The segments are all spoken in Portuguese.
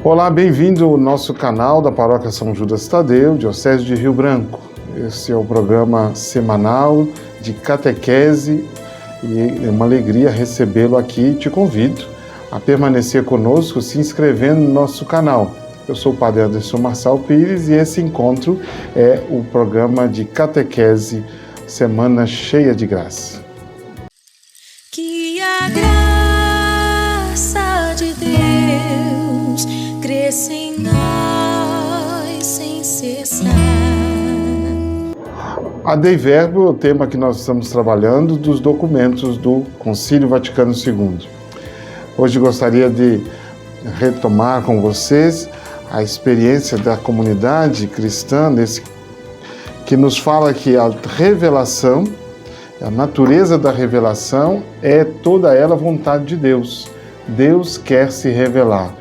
Olá, bem-vindo ao nosso canal da Paróquia São Judas Tadeu, Diocese de Rio Branco. Esse é o programa semanal de catequese e é uma alegria recebê-lo aqui. Te convido a permanecer conosco, se inscrevendo no nosso canal. Eu sou o Padre Anderson Marçal Pires e esse encontro é o programa de catequese Semana Cheia de Graça. Que a graça de Deus cresça em nós sem cessar. A Dei Verbo é o tema que nós estamos trabalhando dos documentos do Concílio Vaticano II. Hoje gostaria de retomar com vocês a experiência da comunidade cristã, que nos fala que a revelação, a natureza da revelação é toda ela vontade de Deus. Deus quer se revelar.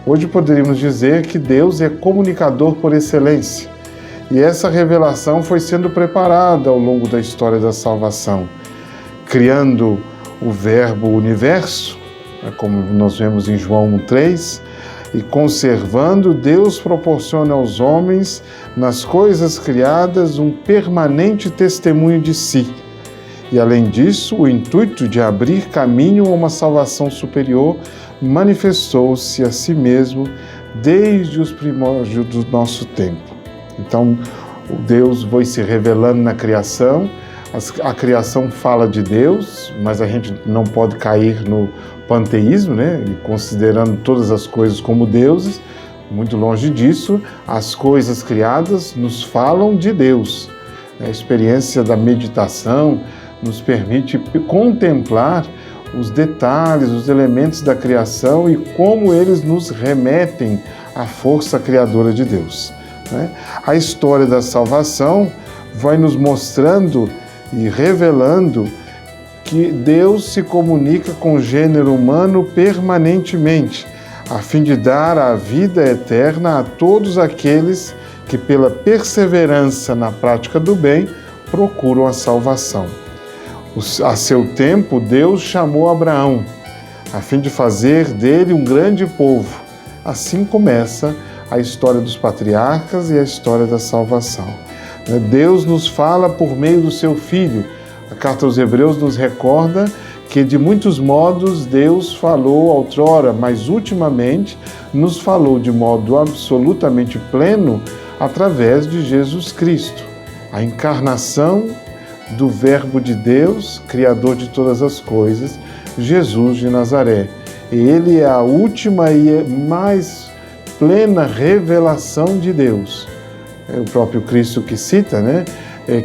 Hoje poderíamos dizer que Deus é comunicador por excelência. E essa revelação foi sendo preparada ao longo da história da salvação, criando o Verbo universo, como nós vemos em João 1,3, e conservando, Deus proporciona aos homens, nas coisas criadas, um permanente testemunho de si. E, além disso, o intuito de abrir caminho a uma salvação superior manifestou-se a si mesmo desde os primórdios do nosso tempo. Então, Deus foi se revelando na criação, a criação fala de Deus, mas a gente não pode cair no panteísmo, né? E considerando todas as coisas como deuses. Muito longe disso, as coisas criadas nos falam de Deus. A experiência da meditação nos permite contemplar os detalhes, os elementos da criação e como eles nos remetem à força criadora de Deus. A história da salvação vai nos mostrando e revelando que Deus se comunica com o gênero humano permanentemente, a fim de dar a vida eterna a todos aqueles que, pela perseverança na prática do bem, procuram a salvação. A seu tempo, Deus chamou Abraão, a fim de fazer dele um grande povo. Assim começa a história dos patriarcas e a história da salvação. Deus nos fala por meio do seu Filho. A Carta aos Hebreus nos recorda que de muitos modos Deus falou outrora, mas ultimamente nos falou de modo absolutamente pleno através de Jesus Cristo, a encarnação do Verbo de Deus, Criador de todas as coisas, Jesus de Nazaré. Ele é a última e mais plena revelação de Deus. É o próprio Cristo que cita, né?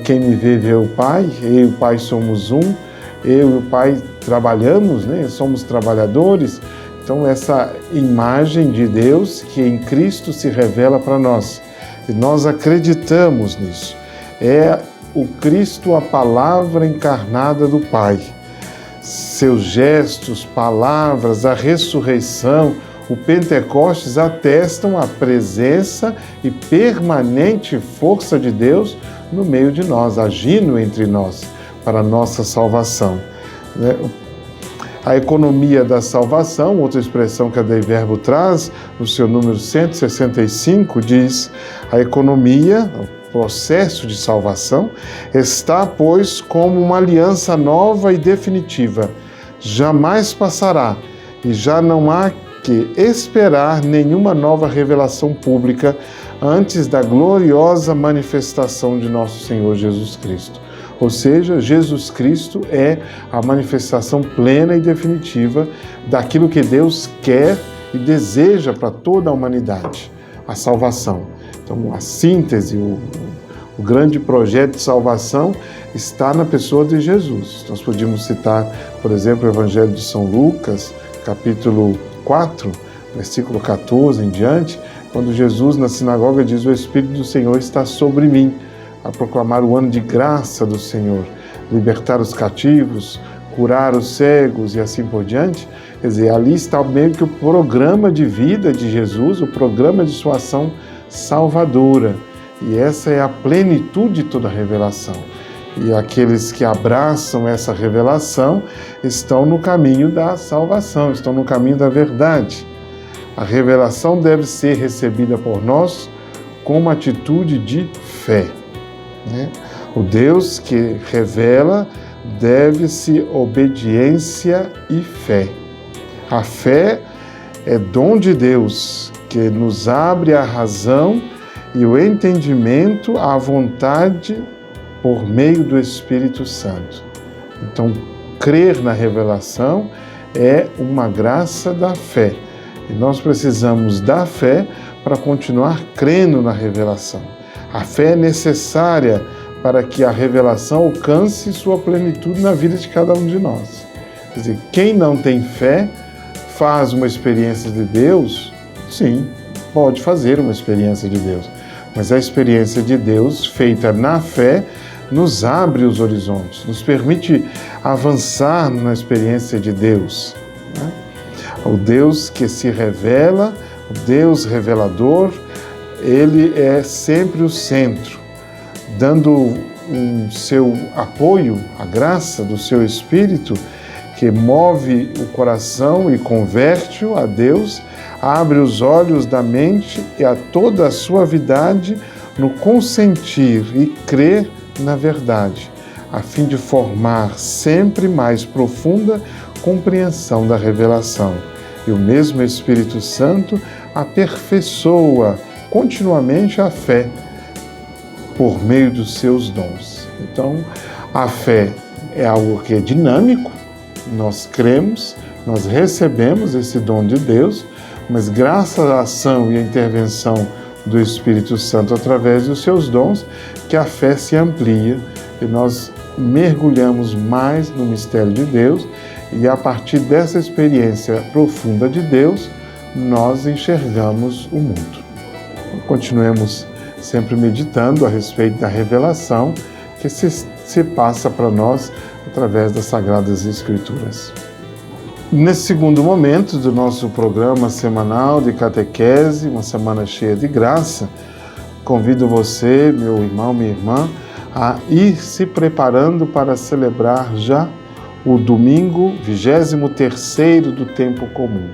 Quem me vê, vê o Pai, eu e o Pai somos um, eu e o Pai trabalhamos, né? Somos trabalhadores. Então, essa imagem de Deus que em Cristo se revela para nós. E nós acreditamos nisso. É o Cristo, a palavra encarnada do Pai. Seus gestos, palavras, a ressurreição, o Pentecostes atestam a presença e permanente força de Deus no meio de nós, agindo entre nós, para a nossa salvação. A economia da salvação, outra expressão que a Dei Verbo traz, no seu número 165, diz: a economia, o processo de salvação, está, pois, como uma aliança nova e definitiva. Jamais passará e já não há que esperar nenhuma nova revelação pública antes da gloriosa manifestação de nosso Senhor Jesus Cristo. Ou seja, Jesus Cristo é a manifestação plena e definitiva daquilo que Deus quer e deseja para toda a humanidade, a salvação. Então, a síntese, o grande projeto de salvação está na pessoa de Jesus. Nós podíamos citar, por exemplo, o Evangelho de São Lucas, capítulo 4, versículo 14 em diante, quando Jesus na sinagoga diz: o Espírito do Senhor está sobre mim, a proclamar o ano de graça do Senhor, libertar os cativos, curar os cegos e assim por diante. Quer dizer, ali está meio que o programa de vida de Jesus, o programa de sua ação salvadora. E essa é a plenitude de toda a revelação. E aqueles que abraçam essa revelação estão no caminho da salvação, estão no caminho da verdade. A revelação deve ser recebida por nós com uma atitude de fé, né? O Deus que revela deve-se obediência e fé. A fé é dom de Deus que nos abre a razão e o entendimento à vontade por meio do Espírito Santo. Então, crer na revelação é uma graça da fé. E nós precisamos da fé para continuar crendo na revelação. A fé é necessária para que a revelação alcance sua plenitude na vida de cada um de nós. Quer dizer, quem não tem fé faz uma experiência de Deus, sim, pode fazer uma experiência de Deus, mas a experiência de Deus feita na fé nos abre os horizontes, nos permite avançar na experiência de Deus, né? O Deus que se revela, o Deus revelador, ele é sempre o centro, dando o seu apoio, a graça do seu Espírito, que move o coração e converte-o a Deus, abre os olhos da mente e a toda a suavidade no consentir e crer na verdade, a fim de formar sempre mais profunda compreensão da revelação. E o mesmo Espírito Santo aperfeiçoa continuamente a fé por meio dos seus dons. Então, a fé é algo que é dinâmico, nós cremos, nós recebemos esse dom de Deus, mas graças à ação e à intervenção do Espírito Santo através dos seus dons, que a fé se amplia e nós mergulhamos mais no mistério de Deus e a partir dessa experiência profunda de Deus, nós enxergamos o mundo. Continuemos sempre meditando a respeito da revelação que se passa para nós através das Sagradas Escrituras. Nesse segundo momento do nosso programa semanal de catequese, uma semana cheia de graça, convido você, meu irmão, minha irmã, a ir se preparando para celebrar já o domingo 23º do tempo comum.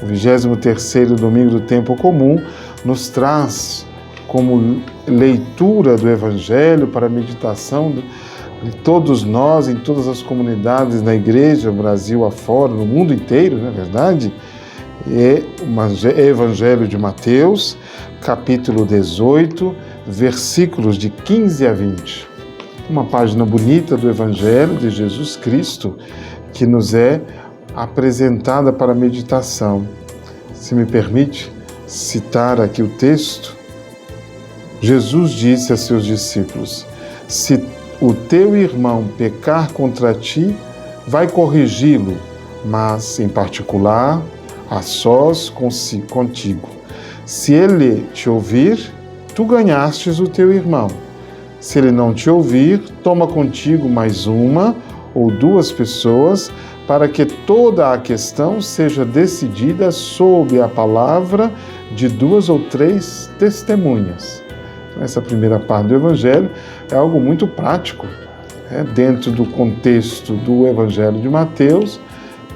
O 23º domingo do tempo comum nos traz como leitura do Evangelho para a meditação de todos nós, em todas as comunidades na Igreja, Brasil afora, no mundo inteiro, não é verdade? É o Evangelho de Mateus, capítulo 18, versículos de 15 a 20. Uma página bonita do Evangelho de Jesus Cristo que nos é apresentada para a meditação. Se me permite citar aqui o texto, Jesus disse a seus discípulos: se o teu irmão pecar contra ti, vai corrigi-lo, mas, em particular, a sós contigo. Se ele te ouvir, tu ganhastes o teu irmão. Se ele não te ouvir, toma contigo mais uma ou duas pessoas, para que toda a questão seja decidida sob a palavra de 2 ou 3 testemunhas. Essa primeira parte do Evangelho é algo muito prático, dentro do contexto do Evangelho de Mateus,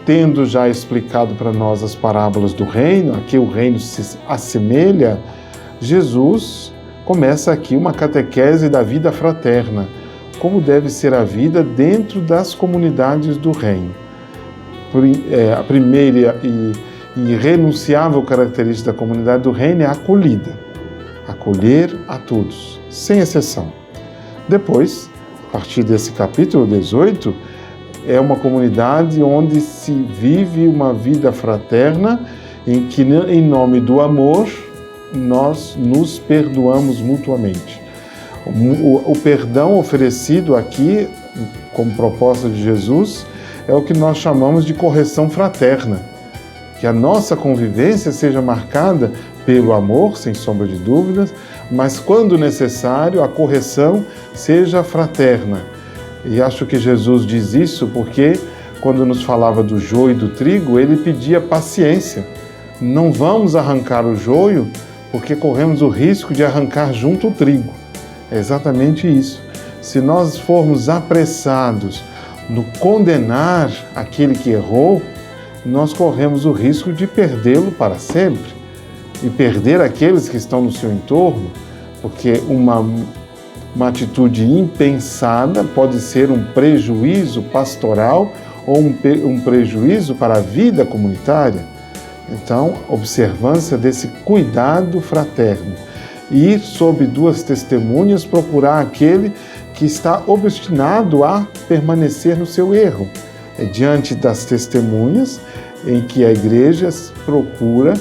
tendo já explicado para nós as parábolas do reino, aqui o reino se assemelha, Jesus começa aqui uma catequese da vida fraterna, como deve ser a vida dentro das comunidades do reino. A primeira e irrenunciável característica da comunidade do reino é a acolhida. Acolher a todos, sem exceção. Depois, a partir desse capítulo 18, é uma comunidade onde se vive uma vida fraterna, em que, em nome do amor, nós nos perdoamos mutuamente. O perdão oferecido aqui, como proposta de Jesus, é o que nós chamamos de correção fraterna. Que a nossa convivência seja marcada pelo amor, sem sombra de dúvidas, mas quando necessário, a correção seja fraterna. E acho que Jesus diz isso porque, quando nos falava do joio e do trigo, ele pedia paciência. Não vamos arrancar o joio, porque corremos o risco de arrancar junto o trigo. É exatamente isso. Se nós formos apressados no condenar aquele que errou, nós corremos o risco de perdê-lo para sempre e perder aqueles que estão no seu entorno, porque uma atitude impensada pode ser um prejuízo pastoral ou um prejuízo para a vida comunitária. Então, observância desse cuidado fraterno. E ir sob duas testemunhas, procurar aquele que está obstinado a permanecer no seu erro. É diante das testemunhas em que a igreja procura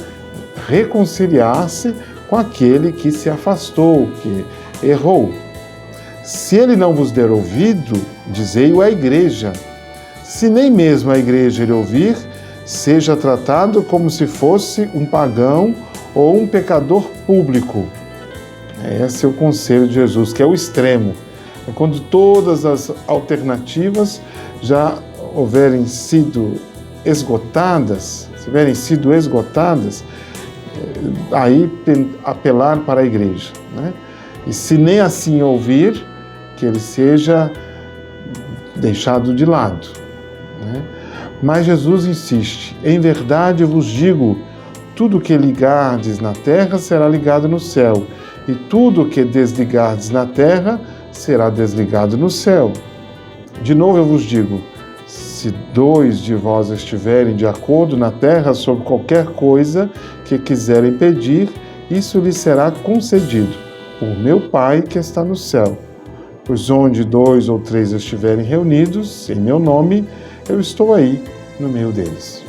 reconciliar-se com aquele que se afastou, que errou. Se ele não vos der ouvido, dizei-o à igreja. Se nem mesmo a igreja lhe ouvir, seja tratado como se fosse um pagão ou um pecador público. Esse é o conselho de Jesus, que é o extremo. É quando todas as alternativas já houverem sido esgotadas, aí apelar para a igreja, né? E se nem assim ouvir, que ele seja deixado de lado, né? Mas Jesus insiste: em verdade eu vos digo, tudo que ligardes na terra será ligado no céu, e tudo que desligardes na terra será desligado no céu. De novo eu vos digo, se 2 de vós estiverem de acordo na terra sobre qualquer coisa que quiserem pedir, isso lhes será concedido por meu Pai que está no céu. Pois onde 2 ou 3 estiverem reunidos em meu nome, eu estou aí no meio deles.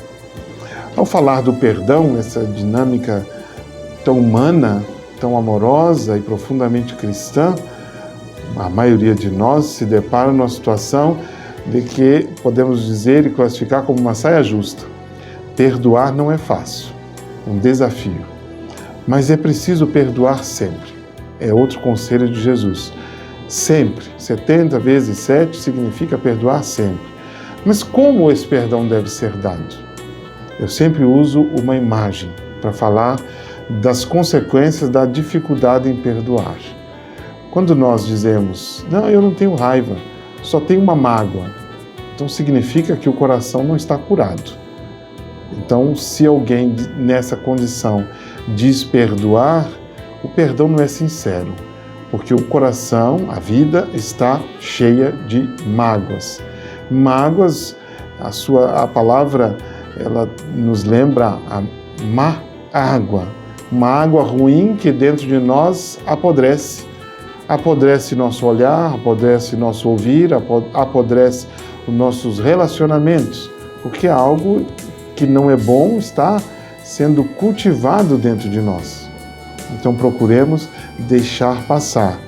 Ao falar do perdão, essa dinâmica tão humana, tão amorosa e profundamente cristã, a maioria de nós se depara numa situação de que podemos dizer e classificar como uma saia justa. Perdoar não é fácil, um desafio. Mas é preciso perdoar sempre. É outro conselho de Jesus. Sempre, 70 vezes 7 significa perdoar sempre. Mas como esse perdão deve ser dado? Eu sempre uso uma imagem para falar das consequências da dificuldade em perdoar. Quando nós dizemos, não, eu não tenho raiva, só tenho uma mágoa, então significa que o coração não está curado. Então, se alguém nessa condição diz perdoar, o perdão não é sincero, porque o coração, a vida, está cheia de mágoas. Mágoas, a palavra, ela nos lembra a má água, uma água ruim que dentro de nós apodrece. Apodrece nosso olhar, apodrece nosso ouvir, apodrece os nossos relacionamentos, porque algo que não é bom está sendo cultivado dentro de nós. Então procuremos deixar passar,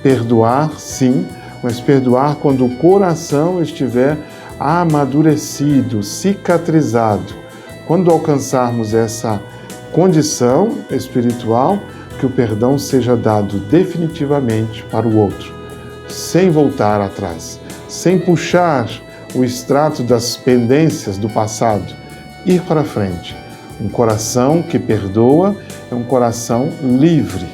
perdoar sim, mas perdoar quando o coração estiver amadurecido, cicatrizado. Quando alcançarmos essa condição espiritual, que o perdão seja dado definitivamente para o outro, sem voltar atrás, sem puxar o extrato das pendências do passado, ir para frente. Um coração que perdoa é um coração livre.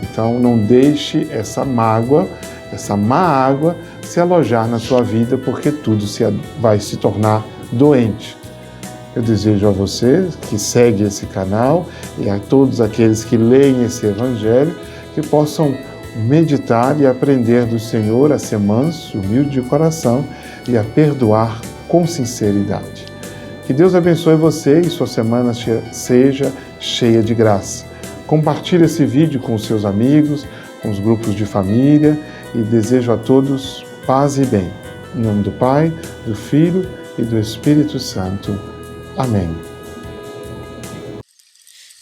Então não deixe essa mágoa, essa má água se alojar na sua vida, porque tudo vai se tornar doente. Eu desejo a você que segue esse canal e a todos aqueles que leem esse Evangelho que possam meditar e aprender do Senhor a ser manso, humilde de coração e a perdoar com sinceridade. Que Deus abençoe você e sua semana seja cheia de graça. Compartilhe esse vídeo com os seus amigos, com os grupos de família e desejo a todos paz e bem. Em nome do Pai, do Filho e do Espírito Santo. Amém.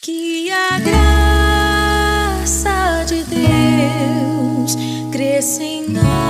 Que a graça de Deus cresça em nós.